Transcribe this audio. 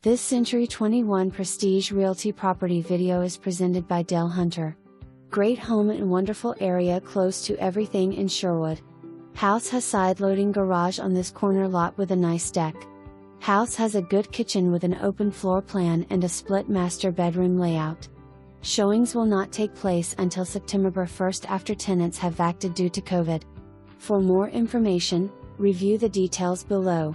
This Century 21 Prestige Realty property video is presented by DelHunter. Great home in wonderful area close to everything in Sherwood. House has side-loading garage on this corner lot with a nice deck. House has a good kitchen with an open floor plan and a split master bedroom layout. Showings will not take place until September 1st after tenants have VACTED due to COVID. For more information, review the details below.